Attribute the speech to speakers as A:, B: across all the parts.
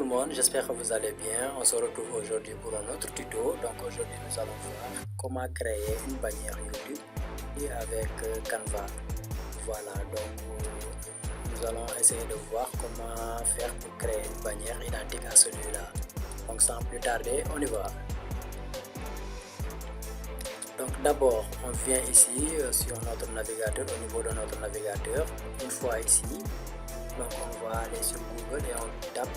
A: le monde, j'espère que vous allez bien. On se retrouve aujourd'hui pour un autre tuto. Donc aujourd'hui nous allons voir comment créer une bannière YouTube avec Canva. Voilà, donc nous allons essayer de voir comment faire pour créer une bannière identique à celui-là. Donc sans plus tarder, on y va. Donc d'abord on vient ici sur notre navigateur, au niveau de notre navigateur. Une fois ici, donc on va aller sur Google et on tape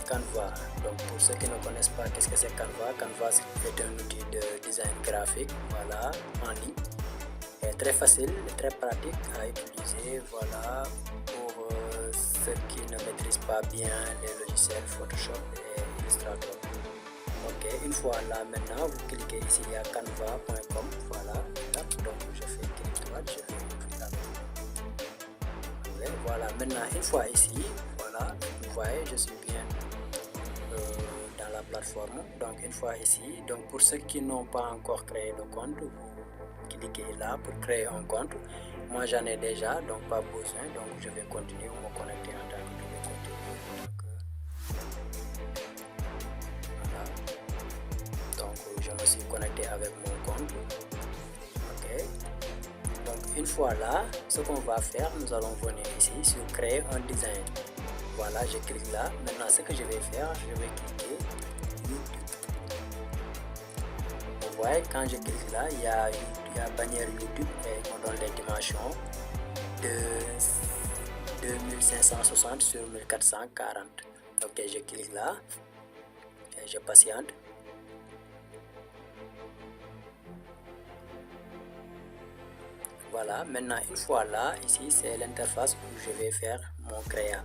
A: Canva. Donc pour ceux qui ne connaissent pas qu'est-ce que c'est Canva, Canva est un outil de design graphique, voilà, en ligne. Et très facile et très pratique à utiliser, voilà, pour ceux qui ne maîtrisent pas bien les logiciels Photoshop et Illustrator. Ok, une fois là maintenant, vous cliquez ici, il y a canva.com, voilà, donc je fais clic droit, je fais clic là. Voilà, maintenant une fois ici, voilà, vous voyez, je suis bien dans la plateforme. Donc une fois ici, donc pour ceux qui n'ont pas encore créé de compte, vous cliquez là pour créer un compte. Moi j'en ai déjà, donc pas besoin, donc je vais continuer ou me connecter en tant que je vais continuer. Donc je me suis connecté avec mon compte. Ok, donc une fois là, ce qu'on va faire, nous allons venir ici sur créer un design. Voilà, je clique là. Maintenant ce que je vais faire, je vais cliquer YouTube. Vous voyez, quand je clique là, il y a bannière YouTube et on donne les dimensions de 2560 sur 1440. Ok, je clique là et je patiente. Voilà, maintenant une fois là, ici c'est l'interface où je vais faire mon créa.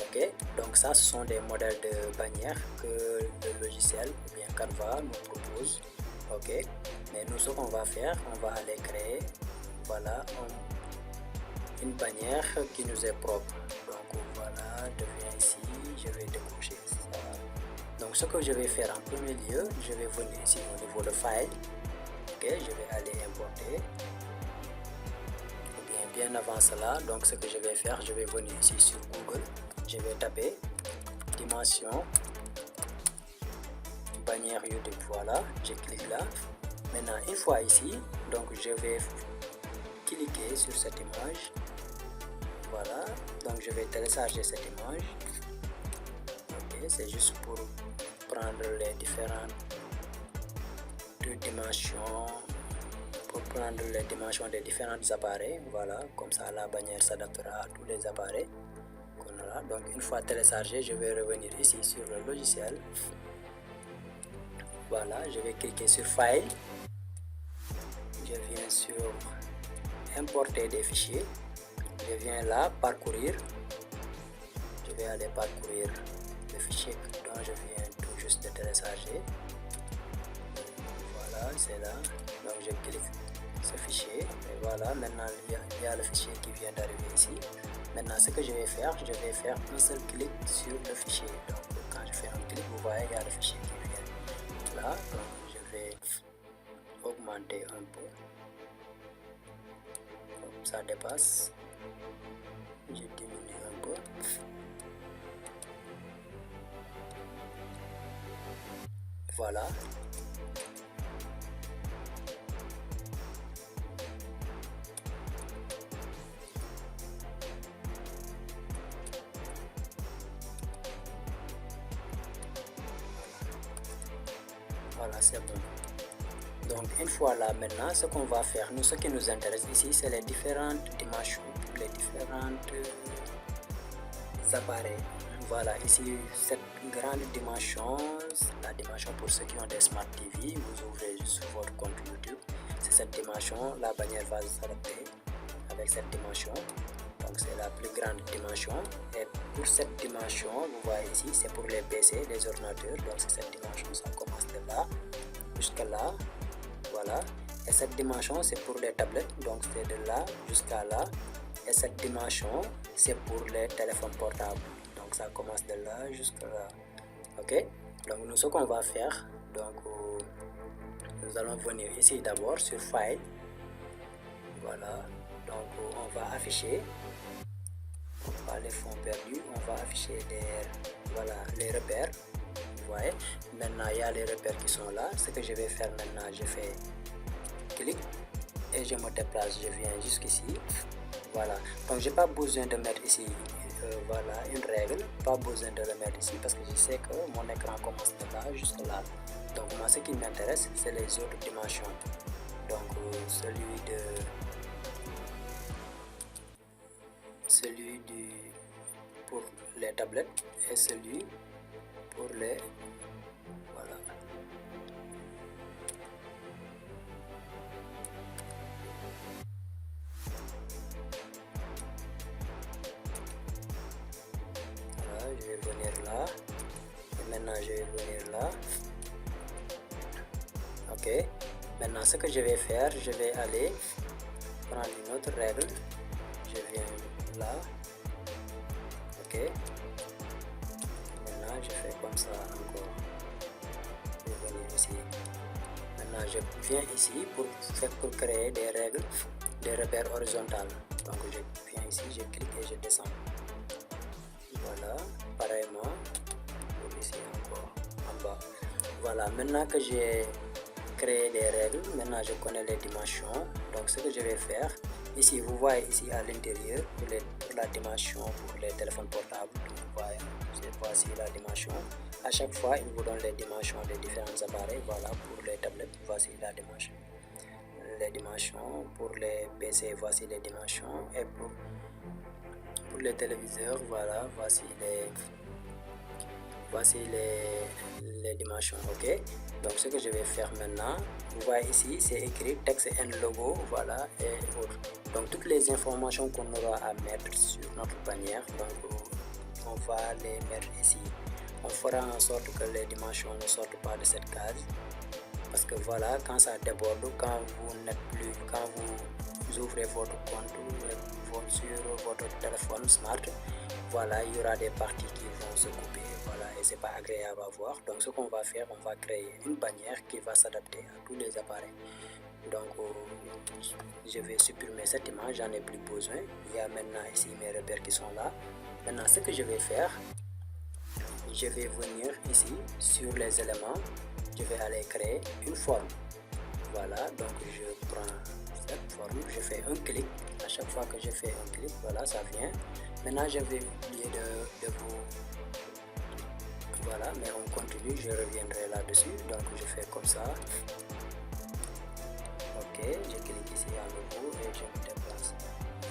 A: Ok, donc ça ce sont des modèles de bannières que le logiciel ou bien Canva nous propose. Ok, mais nous ce qu'on va faire, on va aller créer, voilà, une bannière qui nous est propre. Donc voilà, je viens ici, je vais décocher ça. Donc ce que je vais faire en premier lieu, je vais venir ici au niveau de file. Ok, je vais aller importer. Bien avant cela, donc ce que je vais faire, je vais venir ici sur Google, je vais taper dimension bannière YouTube, voilà, je clique là. Maintenant une fois ici, donc je vais cliquer sur cette image, voilà, donc je vais télécharger cette image. Ok, c'est juste pour prendre les différentes dimensions, pour prendre les dimensions des différents appareils. Voilà, comme ça la bannière s'adaptera à tous les appareils qu'on a là. Donc une fois téléchargé, je vais revenir ici sur le logiciel. Voilà, je vais cliquer sur File, je viens sur Importer des fichiers, je viens là, Parcourir, je vais aller parcourir le fichier dont je viens tout juste de télécharger. Voilà, c'est là, donc je clique ce fichier et voilà, maintenant il y a le fichier qui vient d'arriver ici. Maintenant ce que je vais faire un seul clic sur le fichier. Donc quand je fais un clic, vous voyez, il y a le fichier qui vient là. Donc je vais augmenter un peu, donc ça dépasse, je diminue un peu. Voilà. Voilà, c'est bon. Donc une fois là maintenant, ce qu'on va faire, nous ce qui nous intéresse ici, c'est les différentes dimensions, les différentes appareils. Voilà, ici cette grande dimension, la dimension pour ceux qui ont des Smart TV, vous ouvrez sur votre compte YouTube, c'est cette dimension, la bannière va s'adapter avec cette dimension. Donc c'est la plus grande dimension, et pour cette dimension, vous voyez ici, c'est pour les PC, les ordinateurs. Donc c'est cette dimension, ça commence de là jusqu'à là, voilà. Et cette dimension c'est pour les tablettes, donc c'est de là jusqu'à là. Et cette dimension c'est pour les téléphones portables, donc ça commence de là jusqu'à là. Ok, donc nous ce qu'on va faire, donc nous allons venir ici d'abord sur File, voilà, donc on va afficher. pas les fonds perdus, on va afficher les repères. Vous voyez, maintenant il y a les repères qui sont là. Ce que je vais faire maintenant, je fais clic et je me déplace, je viens jusqu'ici. Voilà, donc j'ai pas besoin de mettre ici voilà une règle, pas besoin de le mettre ici parce que je sais que mon écran commence de là jusque là. Donc moi ce qui m'intéresse c'est les autres dimensions, donc celui pour les tablettes et celui pour les voilà. Je vais venir là et maintenant je vais venir là. Ok, maintenant ce que je vais faire, je vais aller prendre une autre règle, je viens là. Ok, maintenant je fais comme ça encore, je vais venir ici. Maintenant je viens ici pour créer des règles, des repères horizontales. Donc je viens ici, je clique et je descends. Voilà, pareillement pour ici encore en bas. Voilà, maintenant que j'ai créé des règles, maintenant je connais les dimensions. Donc ce que je vais faire ici, vous voyez ici à l'intérieur pour la dimension pour les téléphones portables, vous voyez, voici la dimension. À chaque fois il vous donne les dimensions des différents appareils. Voilà, pour les tablettes voici la dimension, les dimensions pour les PC voici les dimensions, et pour les téléviseurs, voilà, voici les dimensions. Ok, donc ce que je vais faire maintenant, vous voyez ici c'est écrit texte and logo, voilà, et autres. Donc toutes les informations qu'on aura à mettre sur notre bannière, donc on va les mettre ici. On fera en sorte que les dimensions ne sortent pas de cette case, parce que voilà, quand ça déborde, quand vous ouvrez votre compte sur votre téléphone smart, voilà, il y aura des parties qui vont se couper, voilà, et c'est pas agréable à voir. Donc ce qu'on va faire, on va créer une bannière qui va s'adapter à tous les appareils. Donc je vais supprimer cette image, j'en ai plus besoin. Il y a maintenant ici mes repères qui sont là. Maintenant ce que je vais faire, je vais venir ici sur les éléments, je vais aller créer une forme. Voilà, donc je prends cette forme, je fais un clic. À chaque fois que je fais un clic, voilà, ça vient. Maintenant je vais oublier de vous, voilà, mais on continue, je reviendrai là dessus. Donc je fais comme ça. Ok, je clique ici à nouveau et je me déplace.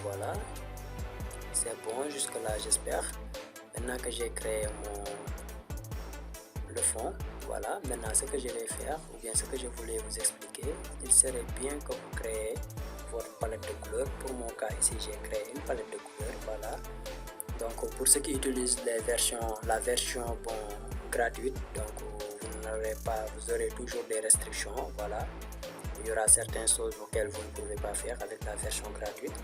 A: Voilà, c'est bon jusque là, j'espère. Maintenant que j'ai créé le fond, voilà, maintenant ce que je vais faire, ou bien ce que je voulais vous expliquer, il serait bien que vous créez votre palette de couleurs. Pour mon cas ici, j'ai créé une palette de couleurs, voilà. Donc pour ceux qui utilisent la version gratuite, donc vous aurez toujours des restrictions, voilà. Il y aura certaines choses auxquelles vous ne pouvez pas faire avec la version gratuite.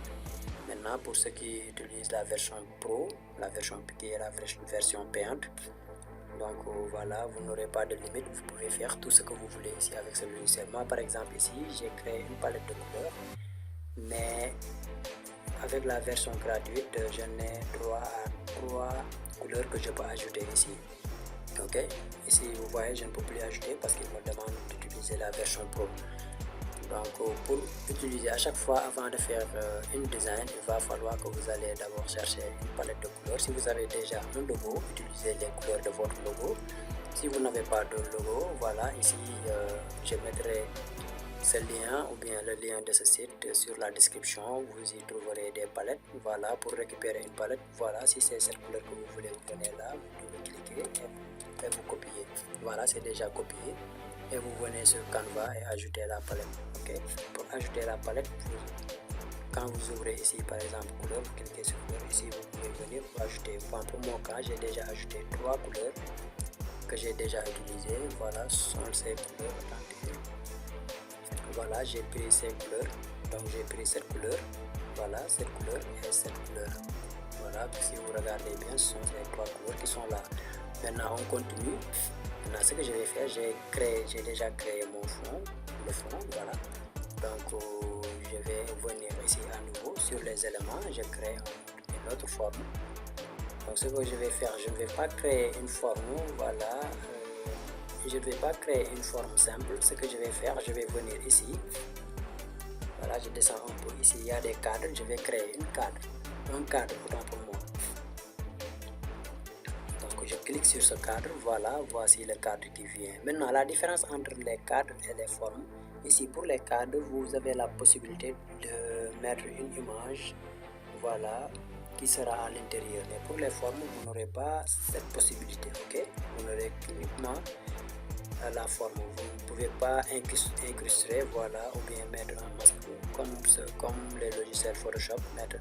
A: Maintenant pour ceux qui utilisent la version pro, la version qui est la version payante, donc voilà, vous n'aurez pas de limite, vous pouvez faire tout ce que vous voulez ici avec ce logiciel. Moi par exemple ici, j'ai créé une palette de couleurs, mais avec la version gratuite, je n'ai droit à 3 couleurs que je peux ajouter ici. Ok, ici vous voyez, je ne peux plus ajouter parce qu'il me demande d'utiliser la version pro. Donc pour utiliser à chaque fois, avant de faire une design, il va falloir que vous allez d'abord chercher une palette de couleurs. Si vous avez déjà un logo, utilisez les couleurs de votre logo. Si vous n'avez pas de logo, voilà, ici je mettrai ce lien ou bien le lien de ce site sur la description. Vous y trouverez des palettes. Voilà, pour récupérer une palette, voilà, si c'est cette couleur que vous voulez, vous venez là, vous cliquez et vous copiez. Voilà, c'est déjà copié. Et vous venez sur Canva et ajoutez la palette. Ok, pour ajouter la palette, quand vous ouvrez ici par exemple couleur, vous cliquez sur couleur, ici vous pouvez venir pour ajouter. Bon, pour mon cas, j'ai déjà ajouté 3 couleurs que j'ai déjà utilisées. Voilà, ce sont ces couleurs. Voilà, j'ai pris ces couleurs, donc j'ai pris cette couleur, voilà, cette couleur et cette couleur. Voilà, si vous regardez bien, ce sont les 3 couleurs qui sont là. Maintenant on continue. Maintenant ce que je vais faire, j'ai déjà créé mon fond, le fond, voilà. Donc je vais venir ici à nouveau sur les éléments, je crée une autre forme. Donc ce que je vais faire, je ne vais pas créer une forme, voilà, je ne vais pas créer une forme simple. Ce que je vais faire, je vais venir ici, voilà, je descends un peu, ici il y a des cadres, je vais créer un cadre autant pour moi. Donc je clique sur ce cadre, voilà, voici le cadre qui vient. Maintenant la différence entre les cadres et les formes, ici pour les cadres vous avez la possibilité de mettre une image, voilà, qui sera à l'intérieur, mais pour les formes vous n'aurez pas cette possibilité, ok, vous n'aurez uniquement la forme, vous ne pouvez pas incruster, voilà, ou bien mettre un masque comme les logiciels Photoshop, mettre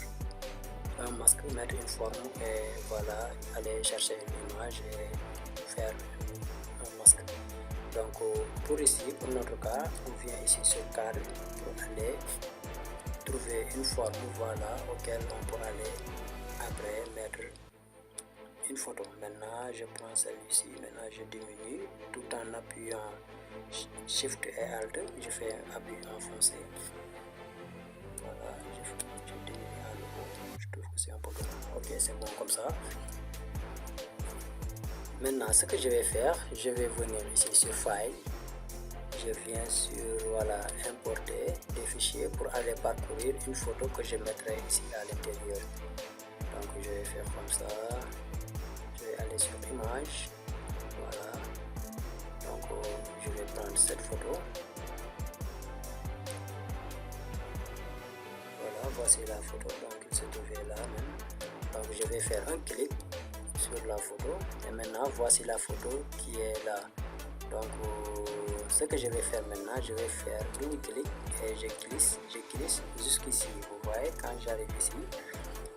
A: un masque, mettre une forme et voilà, aller chercher une image et faire un masque. Donc pour ici, pour notre cas, on vient ici sur cadre pour aller trouver une forme, voilà, auquel on peut aller après mettre une photo. Maintenant je prends celui-ci, maintenant je diminue tout en appuyant Shift et Alt, je fais appui enfoncé, voilà, je diminue à nouveau, je trouve que c'est un peu grand. Ok, c'est bon comme ça. Maintenant ce que je vais faire, je vais venir ici sur File, je viens sur, voilà, importer des fichiers pour aller parcourir une photo que je mettrai ici à l'intérieur. Donc je vais faire comme ça, je vais aller sur image, voilà, donc je vais prendre cette photo, voilà, voici la photo, donc il se trouvait là même. Donc je vais faire un clic sur la photo et maintenant voici la photo qui est là. Donc ce que je vais faire maintenant, je vais faire double clic et je glisse jusqu'ici. Vous voyez, quand j'arrive ici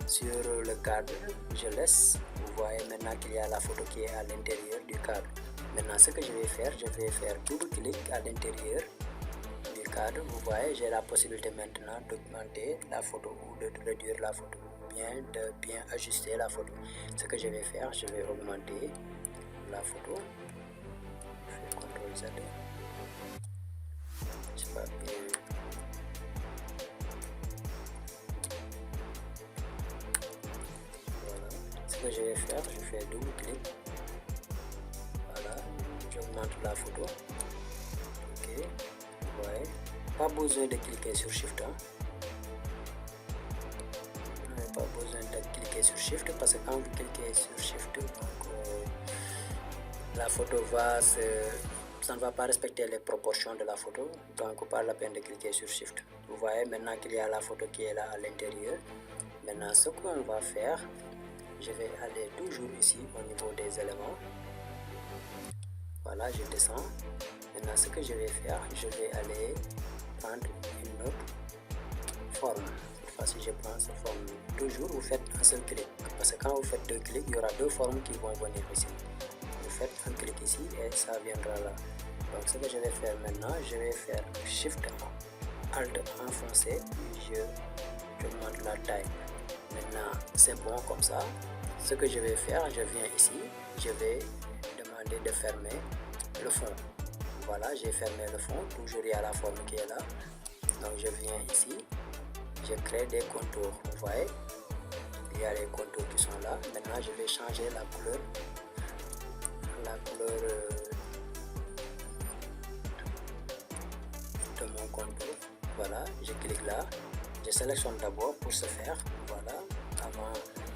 A: sur le cadre, je laisse, vous voyez maintenant qu'il y a la photo qui est à l'intérieur du cadre. Maintenant ce que je vais faire double clic à l'intérieur du cadre. Vous voyez, j'ai la possibilité maintenant d'augmenter la photo ou de réduire la photo, de bien ajuster la photo. Ce que je vais faire, je vais augmenter la photo, je fais CTRL Z, je sais pas bien. Voilà, ce que je vais faire, je fais double clic, voilà, j'augmente la photo, ok, vous voyez, pas besoin de cliquer sur Shift, hein. Pas besoin de cliquer sur Shift parce que quand vous cliquez sur Shift, donc la photo ça ne va pas respecter les proportions de la photo, donc pas la peine de cliquer sur Shift. Vous voyez maintenant qu'il y a la photo qui est là à l'intérieur. Maintenant ce qu'on va faire, je vais aller toujours ici au niveau des éléments, voilà, je descends. Maintenant ce que je vais faire, je vais aller prendre une autre forme. Si je prends cette forme, toujours vous faites un seul clic, parce que quand vous faites deux clics, il y aura deux formes qui vont venir ici. Vous faites un clic ici et ça viendra là. Donc ce que je vais faire maintenant, je vais faire Shift Alt enfoncé, puis j'augmente la taille. Maintenant c'est bon comme ça. Ce que je vais faire, je viens ici, je vais demander de fermer le fond. Voilà, j'ai fermé le fond, toujours il y a la forme qui est là. Donc je viens ici, je crée des contours, vous voyez, il y a les contours qui sont là. Maintenant je vais changer la couleur de mon contour. Voilà, je clique là, je sélectionne d'abord pour ce faire, voilà, avant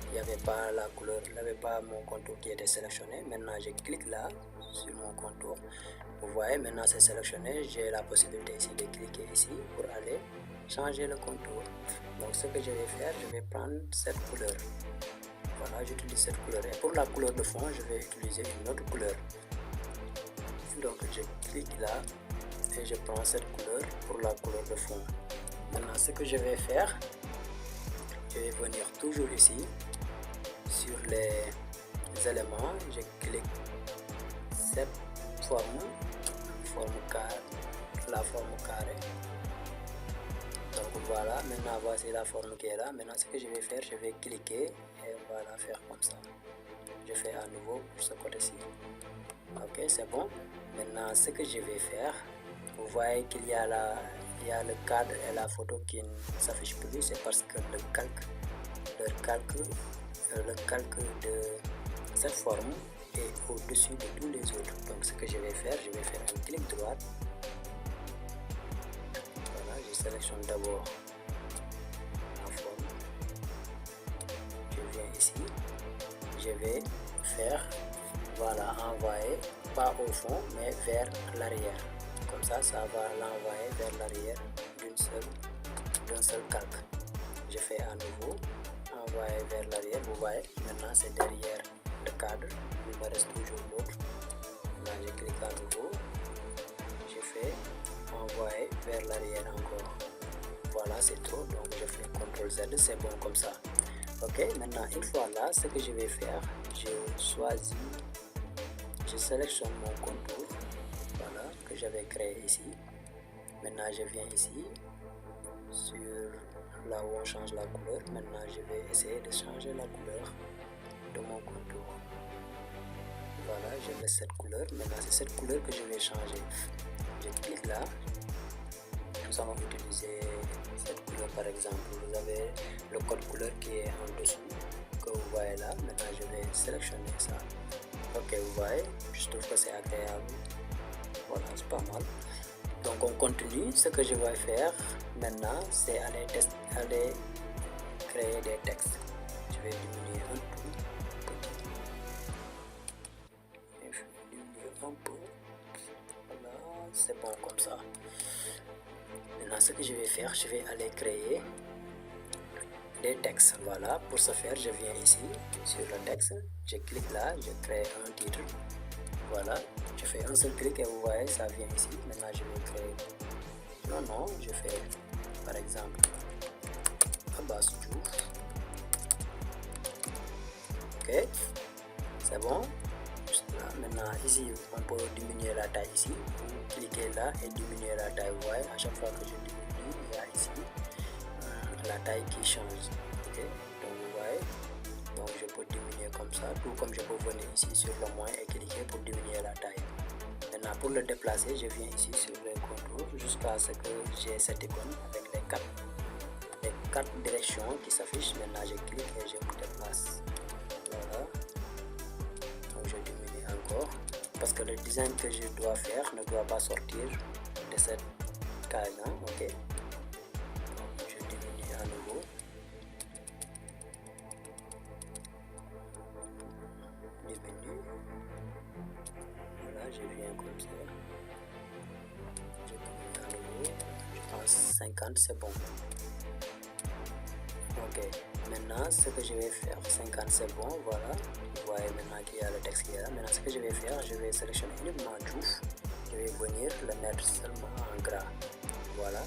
A: il n'y avait pas la couleur, il n'y avait pas mon contour qui était sélectionné. Maintenant je clique là sur mon contour, vous voyez, maintenant c'est sélectionné, j'ai la possibilité ici de cliquer ici pour aller changer le contour. Donc ce que je vais faire, je vais prendre cette couleur, voilà, j'utilise cette couleur, et pour la couleur de fond je vais utiliser une autre couleur. Donc je clique là et je prends cette couleur pour la couleur de fond. Maintenant ce que je vais faire, je vais venir toujours ici sur les éléments, je clique cette la forme carrée. Donc voilà, maintenant voici la forme qui est là. Maintenant ce que je vais faire, je vais cliquer et voilà, faire comme ça. Je fais à nouveau pour ce côté-ci. Ok, c'est bon. Maintenant ce que je vais faire, vous voyez qu'il y a le cadre et la photo qui ne s'affichent plus. C'est parce que leur calque le calque de cette forme est au-dessus de tous les autres. Donc ce que je vais faire un clic droit. Voilà, je sélectionne d'abord la forme. Je viens ici. Je vais faire, voilà, envoyer pas au fond mais vers l'arrière. Comme ça va l'envoyer vers l'arrière d'un seul calque. Je fais à nouveau envoyer vers l'arrière. Vous voyez, maintenant c'est derrière le cadre. Il me reste toujours l'autre. Là je clique à nouveau. Je fais envoyer vers l'arrière encore. Voilà, c'est trop. Donc je fais CTRL Z. C'est bon comme ça. Ok, maintenant une fois là, ce que je vais faire, je sélectionne mon contour, voilà, que j'avais créé ici. Maintenant je viens ici sur là où on change la couleur. Maintenant je vais essayer de changer la couleur de mon contour. Voilà, je laisse cette couleur. Maintenant c'est cette couleur que je vais changer. Je clique là. Nous allons utiliser cette couleur par exemple. Vous avez le code couleur qui est en dessous, que vous voyez là. Maintenant je vais sélectionner ça. Ok, vous voyez, je trouve que c'est agréable. Voilà, c'est pas mal. Donc on continue. Ce que je vais faire maintenant, c'est aller créer des textes. Je vais diminuer un tout petit. Je vais diminuer un peu. Voilà, c'est bon comme ça. Maintenant ce que je vais faire, je vais aller créer des textes. Voilà, pour ce faire, je viens ici sur le texte, je clique là, je crée un titre. Voilà, je fais un seul clic et vous voyez, ça vient ici. Maintenant je vais créer, non, je fais par exemple Abass Diouf. Ok, c'est bon. Là, maintenant ici on peut diminuer la taille ici. Vous cliquez là et diminuer la taille. Vous voyez, à chaque fois que je diminue, il y a ici la taille qui change. Ok, donc vous voyez, donc je peux diminuer comme ça, tout comme je peux venir ici sur le moins et cliquer pour diminuer la taille. Maintenant pour le déplacer, je viens ici sur les contours jusqu'à ce que j'ai cette icône avec les quatre directions qui s'affichent. Maintenant je clique et je me déplace. Voilà, donc je diminue encore parce que le design que je dois faire ne doit pas sortir de cette case, hein? Ok, donc je diminue à nouveau. Diminue. Voilà, je viens comme ça. Je diminue à nouveau. Je pense 50, c'est bon. Ok, maintenant ce que je vais faire, 50 c'est bon, voilà. Vous voyez maintenant qu'il y a le texte qui est là. Maintenant ce que je vais faire, je vais sélectionner uniquement Diouf. Je vais venir le mettre seulement en gras. Voilà.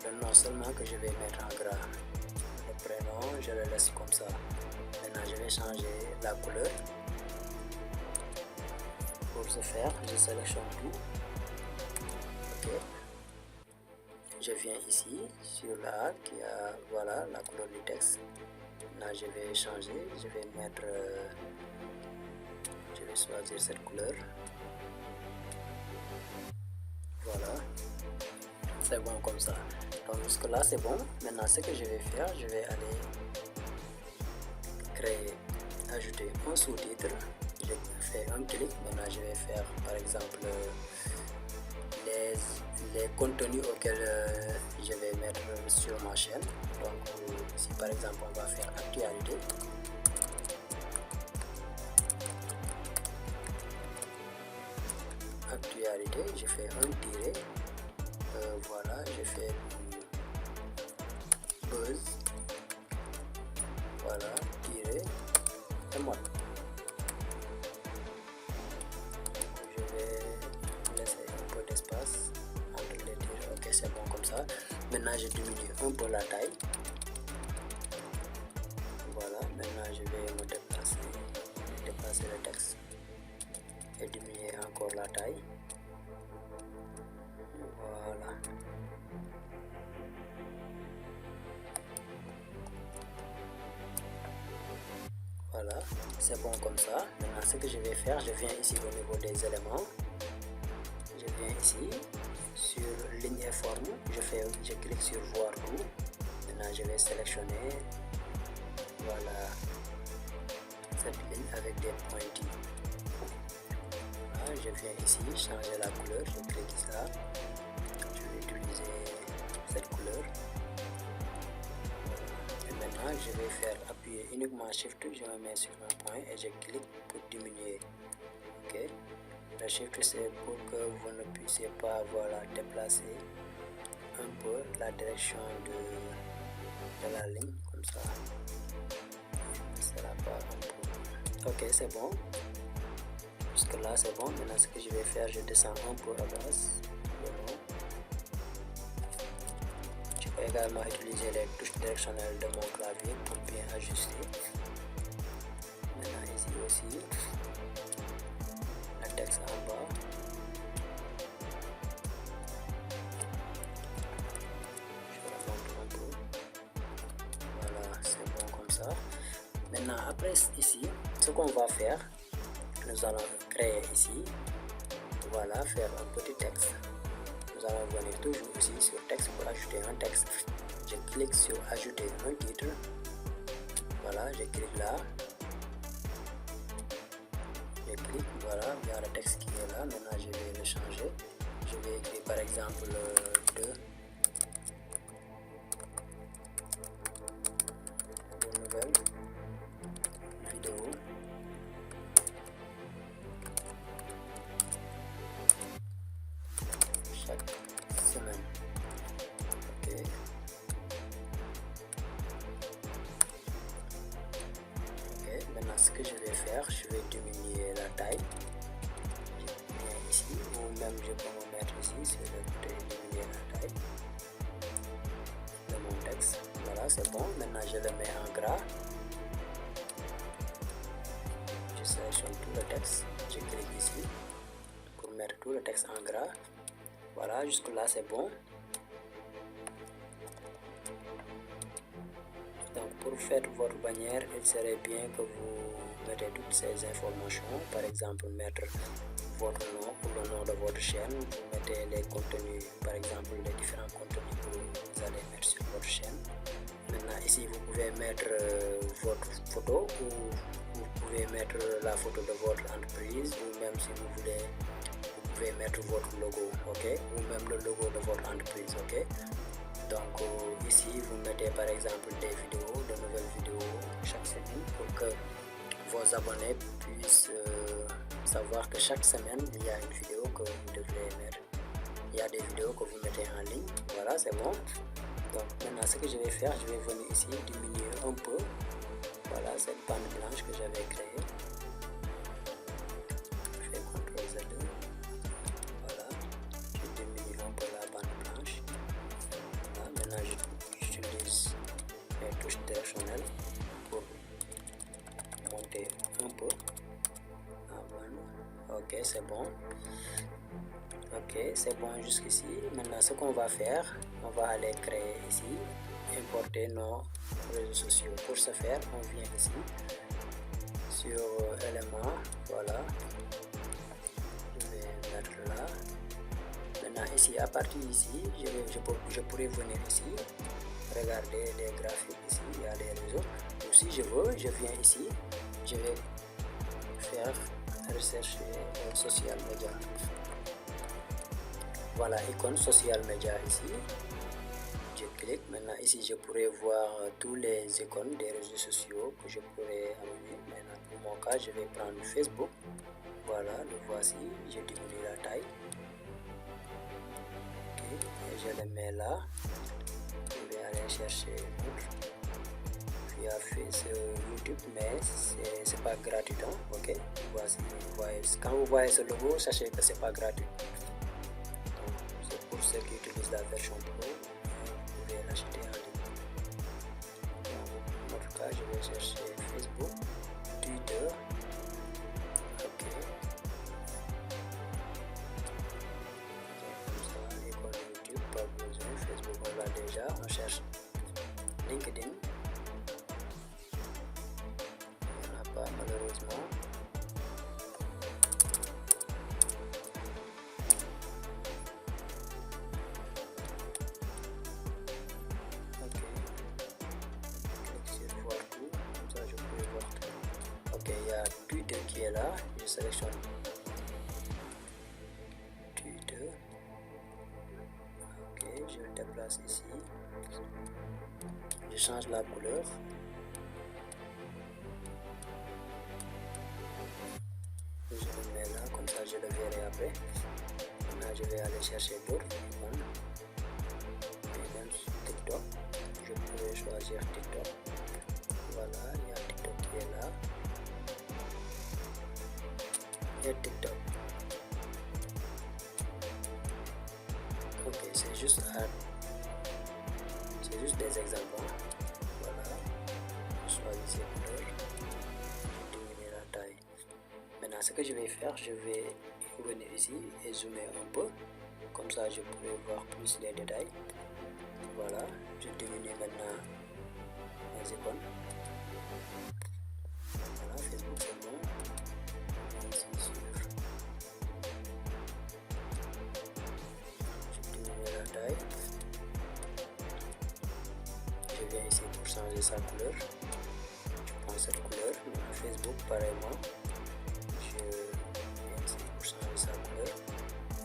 A: Le nom seulement que je vais mettre en gras. Le prénom, je le laisse comme ça. Maintenant je vais changer la couleur. Pour ce faire, je sélectionne tout. Ok. Je viens ici sur la qui a, voilà, la couleur du texte. Là je vais changer, je vais mettre, je vais choisir cette couleur. Voilà, c'est bon comme ça. Donc jusque là c'est bon. Maintenant ce que je vais faire, je vais aller créer, ajouter un sous-titre. Je fais un clic. Maintenant je vais faire par exemple les contenus auxquels je vais mettre sur ma chaîne. Donc ici par exemple on va faire actualité. Actualité, je fais un tiret. Voilà, je fais buzz. Voilà, tiret et mode. Je vais laisser un peu d'espace entre les tirs. Ok, c'est bon comme ça. Maintenant je diminue un peu la taille. Voilà, maintenant je vais me déplacer le texte et diminuer encore la taille. Voilà. Voilà, c'est bon comme ça. Maintenant ce que je vais faire, je viens ici au niveau des éléments. Je viens ici sur ligne et forme. Je clique sur voir tout. Maintenant je vais sélectionner, voilà, cette ligne avec des pointillés. Voilà, je viens ici changer la couleur, je clique ça, je vais utiliser cette couleur. Et maintenant je vais faire appuyer uniquement Shift, je me mets sur un point et je clique pour diminuer. Ok, le Shift c'est pour que vous ne puissiez pas déplacer un peu la direction de la ligne comme ça. Ça va pas un peu. Ok, c'est bon. Jusque là c'est bon. Maintenant ce que je vais faire, je descends un peu à base. Je peux également utiliser les touches directionnelles de mon clavier pour bien ajuster. Maintenant ici aussi, le texte en bas. Je remonte un peu. Voilà, c'est bon comme ça. Maintenant après ici, ce qu'on va faire, nous allons créer ici, voilà, faire un petit texte. Nous allons venir toujours ici sur texte pour ajouter un texte. Je clique sur ajouter un titre. Voilà, je clique là. Je clique, voilà, il y a le texte qui est là. Maintenant je vais le changer. Je vais écrire par exemple 2 nouvelles vidéos. Chaque semaine. Ok. Ok, maintenant ce que je vais faire, je vais diminuer la taille. Je viens ici, ou même je peux me mettre ici sur le côté, diminuer la taille de mon texte. Voilà, c'est bon. Maintenant je le mets en gras. Je sélectionne tout le texte. Je clique ici pour mettre tout le texte en gras. Voilà, jusque là c'est bon. Donc pour faire votre bannière, il serait bien que vous mettez toutes ces informations. Par exemple, mettre votre nom ou le nom de votre chaîne. Vous mettez les contenus, par exemple les différents contenus que vous allez mettre sur votre chaîne. Maintenant ici vous pouvez mettre votre photo, ou vous pouvez mettre la photo de votre entreprise, ou même si vous voulez, vous pouvez mettre votre logo, ok, ou même le logo de votre entreprise, ok. Donc ici vous mettez par exemple des vidéos, de nouvelles vidéos chaque semaine pour que vos abonnés puissent savoir que chaque semaine il y a une vidéo que vous devez mettre. Il y a des vidéos que vous mettez en ligne. Voilà, c'est bon. Donc maintenant ce que je vais faire, je vais venir ici diminuer un peu. Voilà cette bande blanche que j'avais créée. Je fais CTRL Z2. Voilà, je diminue un peu la bande blanche. Voilà, maintenant j'utilise les touches directionnelles pour monter un peu. Ok, c'est bon. Ok, c'est bon jusqu'ici. Maintenant ce qu'on va faire, on va aller créer ici, importer nos réseaux sociaux. Pour ce faire, on vient ici sur éléments, voilà, je vais mettre là. Maintenant ici, à partir d'ici, je pourrais venir ici, regarder les graphiques ici, il y a les réseaux. Ou si je veux, je viens ici, je vais faire rechercher social media. Voilà, icône social media ici. Je clique. Maintenant ici je pourrais voir tous les icônes des réseaux sociaux que je pourrais amener. Maintenant pour mon cas je vais prendre Facebook. Voilà, le voici. Je diminue la taille. Ok, et je le mets là. Je vais aller chercher une autre. Il y a YouTube, mais c'est pas gratuit, hein? Ok, voici, quand vous voyez ce logo, sachez que c'est pas gratuit. C'est pour ceux qui utilisent la version pro, vous pouvez l'acheter en ligne. Dans notre cas, je vais chercher Facebook, Twitter. Ok, comme ça, icône YouTube, pas besoin. Facebook, on l'a déjà. On cherche LinkedIn. Malheureusement. Ok. Clique sur voir tout, comme ça je peux voir tout. Ok, là, je sélectionne Twitter. Ok, je le déplace ici. Je change la couleur. Je le mets là, comme ça je le verrai après. Maintenant je vais aller chercher d'autres. Et même sur TikTok, je pourrais choisir TikTok. Voilà, il y a TikTok qui est là. Et TikTok. Ok, c'est juste des exemples. Voilà, je choisis ces couleurs. Je diminue la taille. Maintenant, ce que je vais faire, je vais venir ici et zoomer un peu. Comme ça, je pourrai voir plus les détails. Voilà, je diminue maintenant mes icônes. Voilà, Facebook c'est bon. Ici je diminue la taille. Je viens ici pour changer sa couleur. Je prends cette couleur. Facebook pareillement. Je viens ici pour changer sa couleur.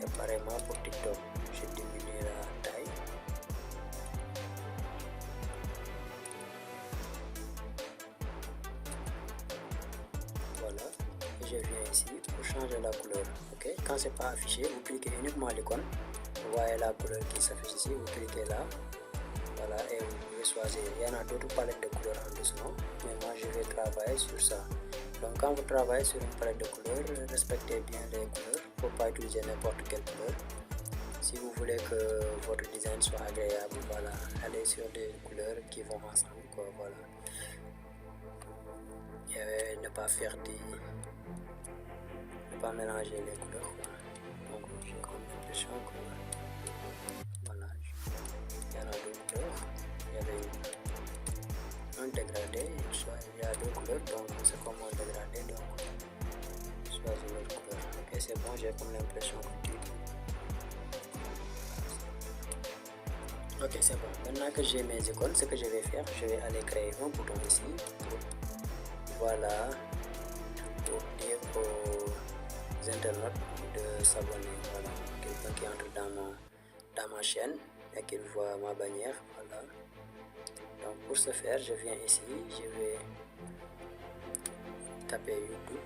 A: Et pareillement pour TikTok. Je diminue la taille. Voilà, et je viens ici pour changer la couleur. Ok, quand c'est pas affiché, vous cliquez uniquement l'icône. Vous voyez la couleur qui s'affiche ici, vous cliquez là. Voilà, et vous pouvez choisir. Il y en a d'autres palettes de couleurs en dessous, mais moi je vais travailler sur ça. Donc quand vous travaillez sur une palette de couleurs, respectez bien les couleurs. Il ne faut pas utiliser n'importe quelle couleur. Si vous voulez que votre design soit agréable, voilà, allez sur des couleurs qui vont ensemble, quoi, voilà. Et ne pas mélanger les couleurs, quoi. Donc j'ai comme l'impression que voilà, il y en a deux couleurs. Il y avait un dégradé, il y a deux couleurs, donc c'est comme un dégradé, donc choisis l'autre couleur. Ok, c'est bon, j'ai comme l'impression que tu... Ok, c'est bon. Maintenant que j'ai mes icônes, ce que je vais faire, je vais aller créer un bouton ici. Voilà, pour dire aux internautes de s'abonner. Voilà, quelqu'un qui entre dans ma chaîne et qu'il voit ma bannière. Voilà. Donc pour ce faire, je viens ici, je vais taper YouTube.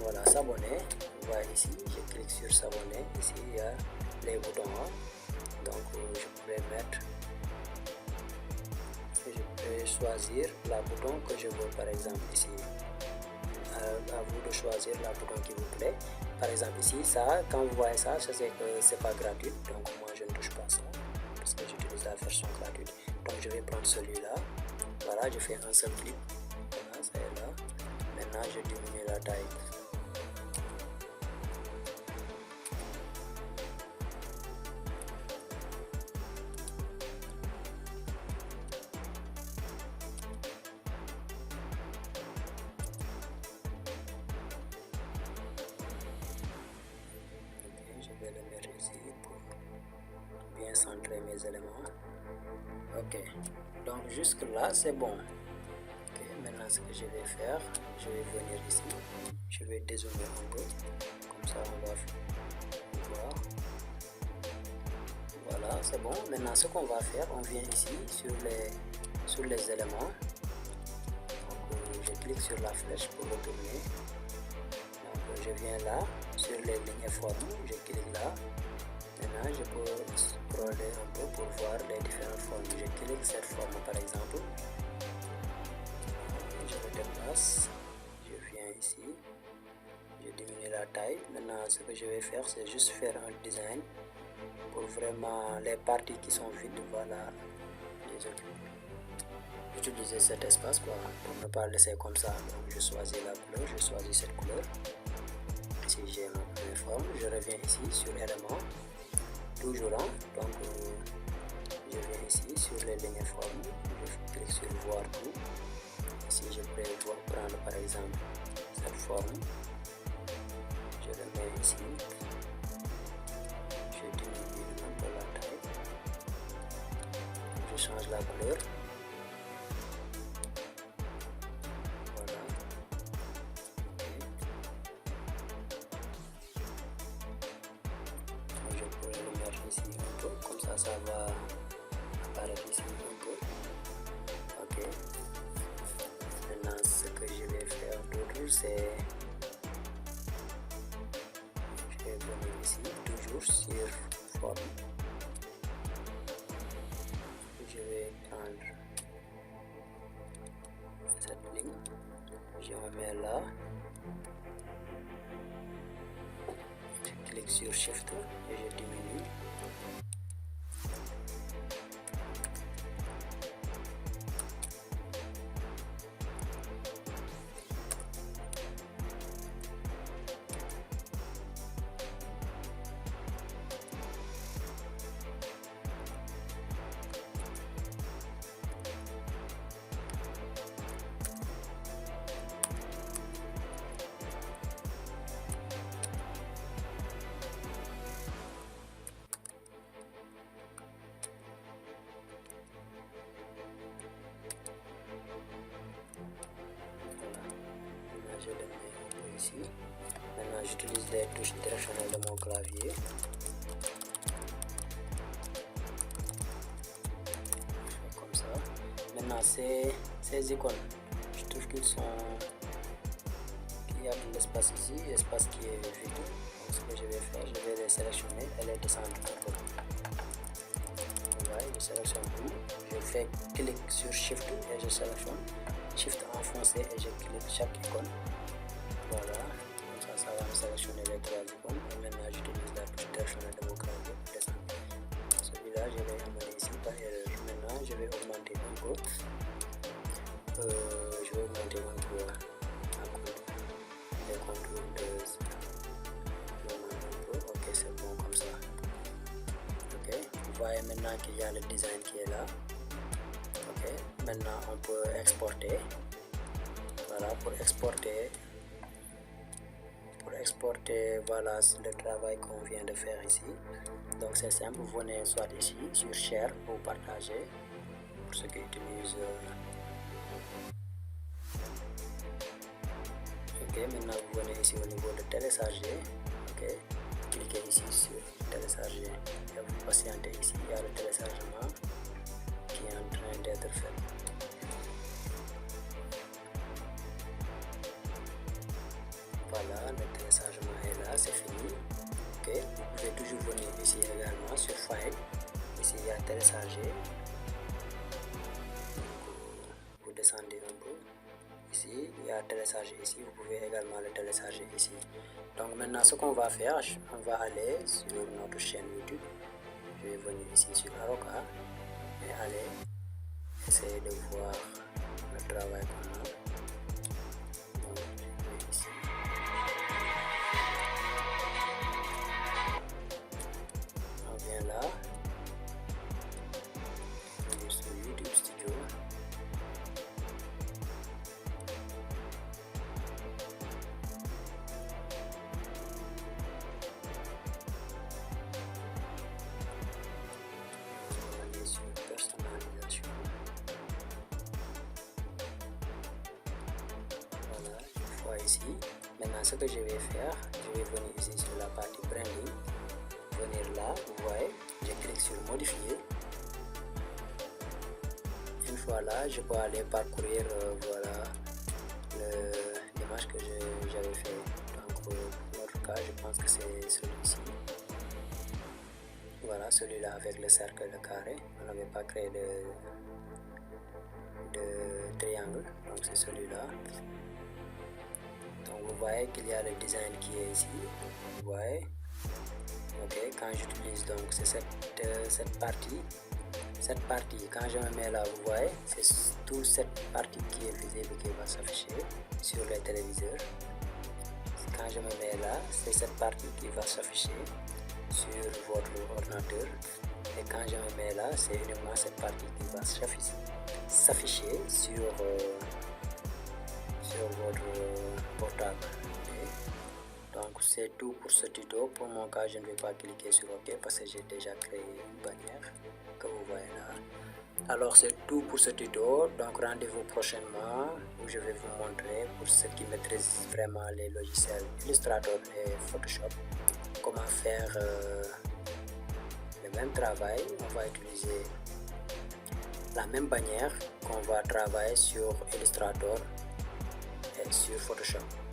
A: Voilà, s'abonner. Vous voyez ici, je clique sur s'abonner. Ici, il y a les boutons. Donc, je pourrais mettre, je peux choisir la bouton que je veux, par exemple ici. À vous de choisir la bouton qui vous plaît. Par exemple ici, ça, quand vous voyez ça, je sais que c'est pas gratuit. Donc, moi, je ne touche pas ça parce que j'utilise la version gratuite. Donc, je vais prendre celui-là. Voilà, je fais un seul clic. Voilà, ça est là. Maintenant, je diminue la taille. Je vais le mettre ici pour bien centrer mes éléments. Ok, donc jusque là c'est bon. Ok, maintenant ce que je vais faire, je vais venir ici, je vais dézoomer un peu, comme ça on va voir. Voilà, c'est bon. Maintenant ce qu'on va faire, on vient ici sur les éléments. Donc, je clique sur la flèche pour retourner. Donc, je viens là, sur les lignes formes, je clique là. Maintenant, je peux scroller un peu pour voir les différentes formes. Je clique cette forme par exemple. Je le déplace. Je viens ici. Je diminue la taille. Maintenant, ce que je vais faire, c'est juste faire un design pour vraiment les parties qui sont vides. Voilà. Utiliser cet espace quoi, pour ne pas laisser comme ça. Donc, je choisis la couleur. Je choisis cette couleur. Si j'ai ma première forme, je reviens ici sur éléments. Toujours là, donc je viens ici sur les lignes formes, je clique sur voir tout. Ici je peux prendre par exemple cette forme, je le mets ici, change la couleur. Voilà. Je pourrais le mettre ici un peu, comme ça va apparaître ici un peu. Ok. Maintenant, ce que je vais faire d'autre, c'est je vais venir ici, toujours sur forme. Je vais prendre cette ligne, je me mets là, je clique sur Shift et je diminue. Je le mets un peu ici. Maintenant, j'utilise les touches directionnelles de mon clavier. Je fais comme ça. Maintenant, ces icônes, je trouve qu'il y a de l'espace ici, l'espace qui est vide. Donc, ce que je vais faire, je vais les sélectionner et les descendre un peu. Voilà, je sélectionne tout. Je fais clic sur Shift et je sélectionne. Shift enfoncé et je clique chaque icône. Voilà, comme ça va me sélectionner les trois icônes. Et maintenant, j'utilise la touche directionnelle de mon clavier pour descendre. Celui-là, je vais amener ici par erreur. Maintenant, je vais augmenter un peu. Je vais augmenter un peu les contours de. Ok, c'est bon comme ça. Ok, vous voyez maintenant qu'il y a le design qui est là. Ok, maintenant on peut exporter. Voilà, pour exporter, voilà le travail qu'on vient de faire ici. Donc c'est simple, vous venez soit ici sur Share ou Partager pour ceux qui utilisent. Ok, maintenant vous venez ici au niveau de télécharger. Ok, cliquez ici sur télécharger et vous patientez ici. Il y a le téléchargement qui est en train d'être fait. Voilà, le téléchargement est là, c'est fini. Ok, vous pouvez toujours venir ici également sur File. Ici il y a télécharger. Vous descendez un peu. Ici il y a télécharger ici. Vous pouvez également le télécharger ici. Donc maintenant ce qu'on va faire, on va aller sur notre chaîne YouTube. Je vais venir ici sur Aroka et aller essayer de voir le travail qu'on a. Donc, je vais ici. On vient là. On est sur YouTube Studio. On est sur personnalisation. Voilà, une fois ici. Maintenant, ce que je vais faire, je vais venir ici sur la partie branding. Venir là, vous voyez, je clique sur modifier. Une fois là, je peux aller parcourir voilà l'image que j'avais fait. Donc pour notre cas, je pense que c'est celui-ci. Voilà, celui-là avec le cercle, le carré. On n'avait pas créé de triangle, donc c'est celui-là. Donc vous voyez qu'il y a le design qui est ici. Vous voyez. Ok, quand j'utilise donc c'est cette partie, quand je me mets là, vous voyez, c'est toute cette partie qui est visible qui va s'afficher sur les téléviseurs. Quand je me mets là, c'est cette partie qui va s'afficher sur votre ordinateur. Et quand je me mets là, c'est uniquement cette partie qui va s'afficher sur votre portable. Donc c'est tout pour ce tuto. Pour mon cas, je ne vais pas cliquer sur OK parce que j'ai déjà créé une bannière que vous voyez là. Alors c'est tout pour ce tuto, donc rendez-vous prochainement où je vais vous montrer, pour ceux qui maîtrisent vraiment les logiciels Illustrator et Photoshop, comment faire le même travail. On va utiliser la même bannière qu'on va travailler sur Illustrator et sur Photoshop.